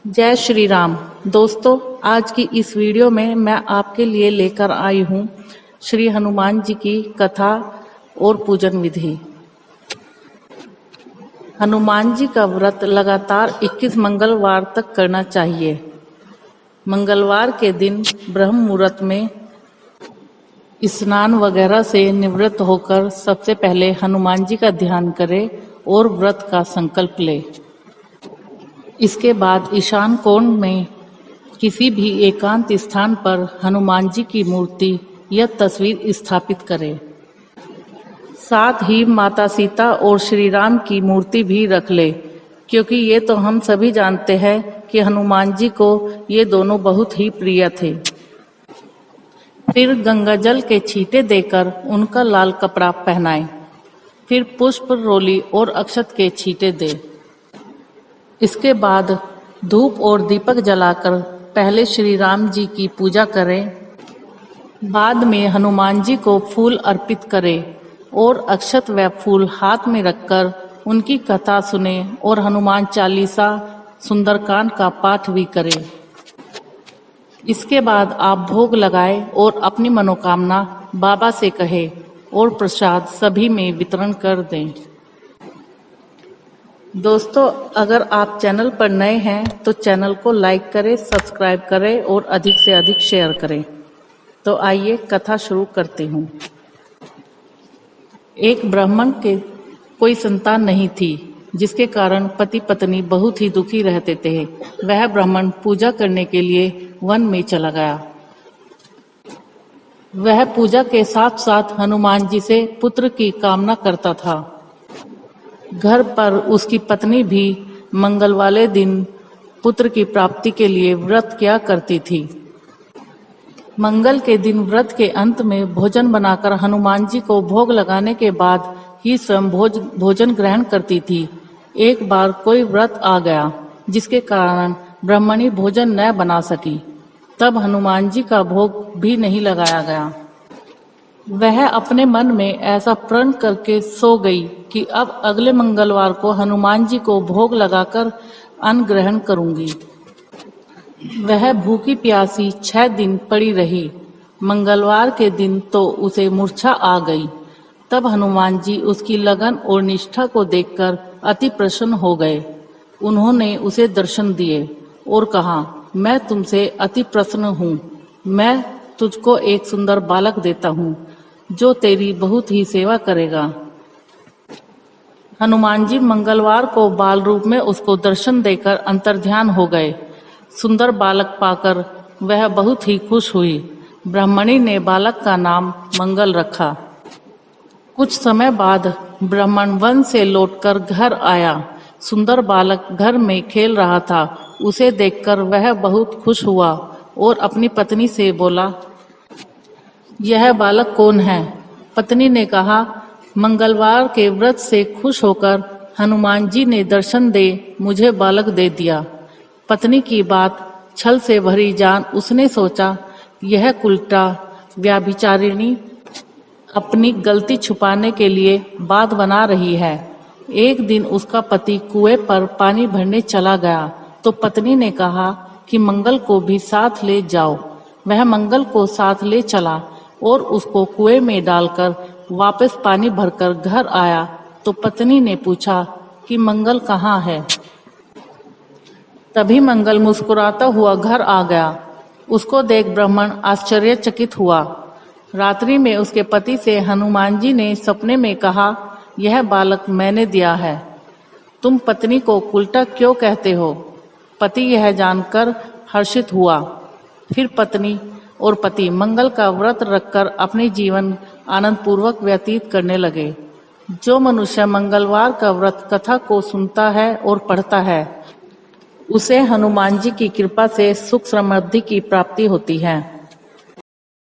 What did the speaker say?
जय श्री राम। दोस्तों, आज की इस वीडियो में मैं आपके लिए लेकर आई हूँ श्री हनुमान जी की कथा और पूजन विधि। हनुमान जी का व्रत लगातार 21 मंगलवार तक करना चाहिए। मंगलवार के दिन ब्रह्म मुहूर्त में स्नान वगैरह से निवृत्त होकर सबसे पहले हनुमान जी का ध्यान करें और व्रत का संकल्प लें। इसके बाद ईशान कोण में किसी भी एकांत स्थान पर हनुमान जी की मूर्ति या तस्वीर स्थापित करें। साथ ही माता सीता और श्री राम की मूर्ति भी रख ले, क्योंकि ये तो हम सभी जानते हैं कि हनुमान जी को ये दोनों बहुत ही प्रिय थे। फिर गंगा जल के छींटे देकर उनका लाल कपड़ा पहनाएं। फिर पुष्प, रोली और अक्षत के छींटे दें। इसके बाद धूप और दीपक जलाकर पहले श्री राम जी की पूजा करें। बाद में हनुमान जी को फूल अर्पित करें और अक्षत व फूल हाथ में रखकर उनकी कथा सुने और हनुमान चालीसा, सुंदरकांड का पाठ भी करें। इसके बाद आप भोग लगाएं और अपनी मनोकामना बाबा से कहें और प्रसाद सभी में वितरण कर दें। दोस्तों, अगर आप चैनल पर नए हैं तो चैनल को लाइक करें, सब्सक्राइब करें और अधिक से अधिक शेयर करें। तो आइए कथा शुरू करती हूँ। एक ब्राह्मण के कोई संतान नहीं थी, जिसके कारण पति पत्नी बहुत ही दुखी रहते थे। वह ब्राह्मण पूजा करने के लिए वन में चला गया। वह पूजा के साथ साथ हनुमान जी से पुत्र की कामना करता था। घर पर उसकी पत्नी भी मंगल वाले दिन पुत्र की प्राप्ति के लिए व्रत किया करती थी। मंगल के दिन व्रत के अंत में भोजन बनाकर हनुमान जी को भोग लगाने के बाद ही स्वयं भोजन ग्रहण करती थी। एक बार कोई व्रत आ गया, जिसके कारण ब्राह्मणी भोजन न बना सकी। तब हनुमान जी का भोग भी नहीं लगाया गया। वह अपने मन में ऐसा प्रण करके सो गई कि अब अगले मंगलवार को हनुमान जी को भोग लगाकर अन्न ग्रहण करूंगी। वह भूखी प्यासी 6 दिन पड़ी रही। मंगलवार के दिन तो उसे मूर्छा आ गई। तब हनुमान जी उसकी लगन और निष्ठा को देखकर अति प्रसन्न हो गए। उन्होंने उसे दर्शन दिए और कहा, मैं तुमसे अति प्रसन्न हूँ। मैं तुझको एक सुंदर बालक देता हूँ, जो तेरी बहुत ही सेवा करेगा। हनुमान जी मंगलवार को बाल रूप में उसको दर्शन देकर अंतर्ध्यान हो गए। सुंदर बालक पाकर वह बहुत ही खुश हुई। ब्राह्मणी ने बालक का नाम मंगल रखा। कुछ समय बाद ब्राह्मण वन से लौटकर घर आया। सुंदर बालक घर में खेल रहा था। उसे देखकर वह बहुत खुश हुआ और अपनी पत्नी से बोला, यह बालक कौन है? पत्नी ने कहा, मंगलवार के व्रत से खुश होकर हनुमान जी ने दर्शन दे मुझे बालक दे दिया। पत्नी की बात छल से भरी जान उसने सोचा, यह कुलटा व्यभिचारिणी अपनी गलती छुपाने के लिए बात बना रही है। एक दिन उसका पति कुएं पर पानी भरने चला गया तो पत्नी ने कहा कि मंगल को भी साथ ले जाओ। वह मंगल को साथ ले चला और उसको कुएं में डालकर वापस पानी भरकर घर आया तो पत्नी ने पूछा कि मंगल कहाँ है? तभी मंगल मुस्कुराता हुआ घर आ गया। उसको देख ब्राह्मण आश्चर्यचकित हुआ। रात्रि में उसके पति से हनुमान जी ने सपने में कहा, यह बालक मैंने दिया है। तुम पत्नी को उल्टा क्यों कहते हो? पति यह जानकर हर्षित हुआ। फिर पत्नी और पति मंगल का व्रत रखकर अपने जीवन आनंद पूर्वक व्यतीत करने लगे। जो मनुष्य मंगलवार का व्रत कथा को सुनता है और पढ़ता है, उसे हनुमान जी की कृपा से सुख समृद्धि की प्राप्ति होती है।